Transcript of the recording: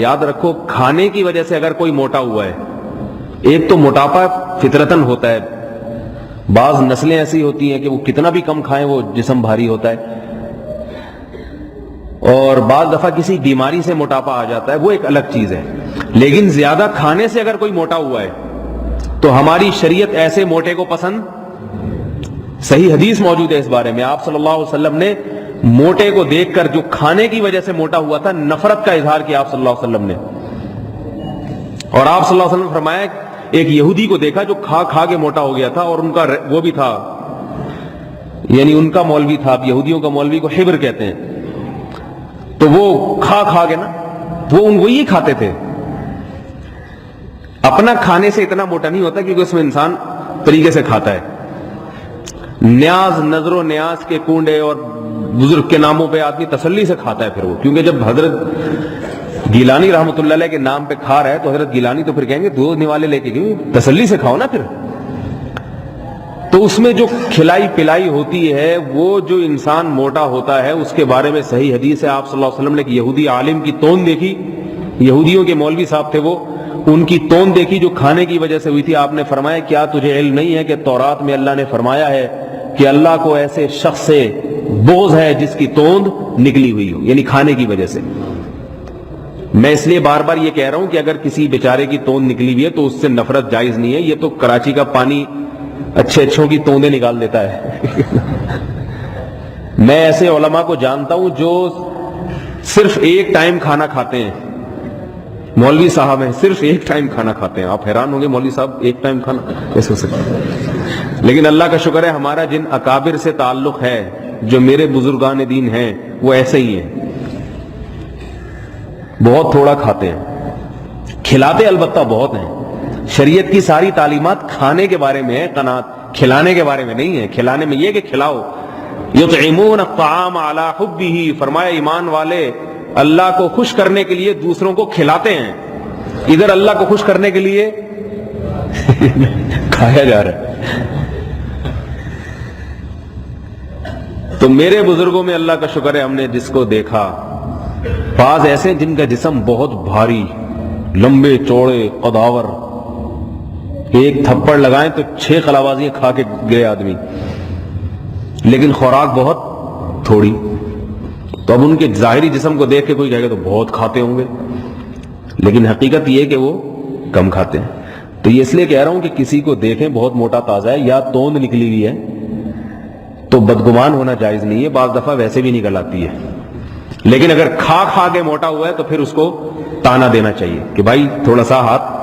یاد رکھو کھانے کی وجہ سے اگر کوئی موٹا ہوا ہے، ایک تو موٹاپا فطرتاً ہوتا ہے، بعض نسلیں ایسی ہوتی ہیں کہ وہ کتنا بھی کم کھائیں وہ جسم بھاری ہوتا ہے، اور بعض دفعہ کسی بیماری سے موٹاپا آ جاتا ہے، وہ ایک الگ چیز ہے. لیکن زیادہ کھانے سے اگر کوئی موٹا ہوا ہے تو ہماری شریعت ایسے موٹے کو پسند، صحیح حدیث موجود ہے اس بارے میں. آپ صلی اللہ علیہ وسلم نے موٹے کو دیکھ کر جو کھانے کی وجہ سے موٹا ہوا تھا، نفرت کا اظہار کیا آپ صلی اللہ علیہ وسلم نے. اور آپ صلی اللہ علیہ وسلم نے فرمایا ایک یہودی کو دیکھا جو کھا کھا کے موٹا ہو گیا تھا، اور ان کا وہ بھی تھا، یعنی ان کا مولوی تھا، اب یہودیوں کا مولوی کو حبر کہتے ہیں، تو وہ کھا کھا کے نا وہی کھاتے تھے. اپنا کھانے سے اتنا موٹا نہیں ہوتا کیونکہ اس میں انسان طریقے سے کھاتا ہے. نیاز، نظر و نیاز کے کنڈے اور بزرگ کے ناموں پہ آدمی تسلی سے کھاتا ہے پھر وہ، کیونکہ جب حضرت گیلانی رحمۃ اللہ علیہ کے نام پہ کھا رہا ہے تو حضرت گیلانی تو پھر کہیں گے دو نوالے لے کے گئے، تسلی سے کھاؤ نا پھر. تو اس میں جو کھلائی پلائی ہوتی ہے، وہ جو انسان موٹا ہوتا ہے اس کے بارے میں صحیح حدیث ہے. آپ صلی اللہ علیہ وسلم نے کہ یہودی عالم کی توند دیکھی، یہودیوں کے مولوی صاحب تھے وہ، ان کی توند دیکھی جو کھانے کی وجہ سے ہوئی تھی. آپ نے فرمایا کیا تجھے علم نہیں ہے کہ تورات میں اللہ نے فرمایا ہے کہ اللہ کو ایسے شخص سے بغض ہے جس کی توند نکلی ہوئی ہو، یعنی کھانے کی وجہ سے. میں اس لیے بار بار یہ کہہ رہا ہوں کہ اگر کسی بیچارے کی توند نکلی ہوئی ہے تو اس سے نفرت جائز نہیں ہے. یہ تو کراچی کا پانی اچھے اچھوں کی توندیں نکال دیتا ہے. میں ایسے علماء کو جانتا ہوں جو صرف ایک ٹائم کھانا کھاتے ہیں، مولوی صاحب ہیں صرف ایک ٹائم کھانا کھاتے ہیں. آپ حیران ہوں گے مولوی صاحب ایک ٹائم کھانا کیسے ہو سکتا ہے؟ لیکن اللہ کا شکر ہے ہمارا جن اکابر سے تعلق ہے، جو میرے بزرگان دین ہیں، وہ ایسے ہی ہیں، بہت تھوڑا کھاتے ہیں، کھلاتے البتہ بہت ہیں. شریعت کی ساری تعلیمات کھانے کے بارے میں ہے، قناعت، کھلانے کے بارے میں نہیں ہے. کھلانے میں یہ کہ کھلاؤ. یطعمون الطعام علی حبہ، فرمایا ایمان والے اللہ کو خوش کرنے کے لیے دوسروں کو کھلاتے ہیں. ادھر اللہ کو خوش کرنے کے لیے کھایا جا رہا ہے. تو میرے بزرگوں میں اللہ کا شکر ہے ہم نے جس کو دیکھا، بعض ایسے جن کا جسم بہت بھاری، لمبے چوڑے قداور، ایک تھپڑ لگائیں تو 6 قلاوازیاں کھا کے گئے آدمی، لیکن خوراک بہت تھوڑی. تو اب ان کے ظاہری جسم کو دیکھ کے کوئی کہے گا تو بہت کھاتے ہوں گے، لیکن حقیقت یہ کہ وہ کم کھاتے ہیں. تو یہ اس لیے کہہ رہا ہوں کہ کسی کو دیکھیں بہت موٹا تازہ ہے یا توند نکلی ہوئی ہے تو بدگمان ہونا جائز نہیں ہے. بعض دفعہ ویسے بھی نکل آتی ہے، لیکن اگر کھا کھا کے موٹا ہوا ہے تو پھر اس کو تانا دینا چاہیے کہ بھائی تھوڑا سا ہاتھ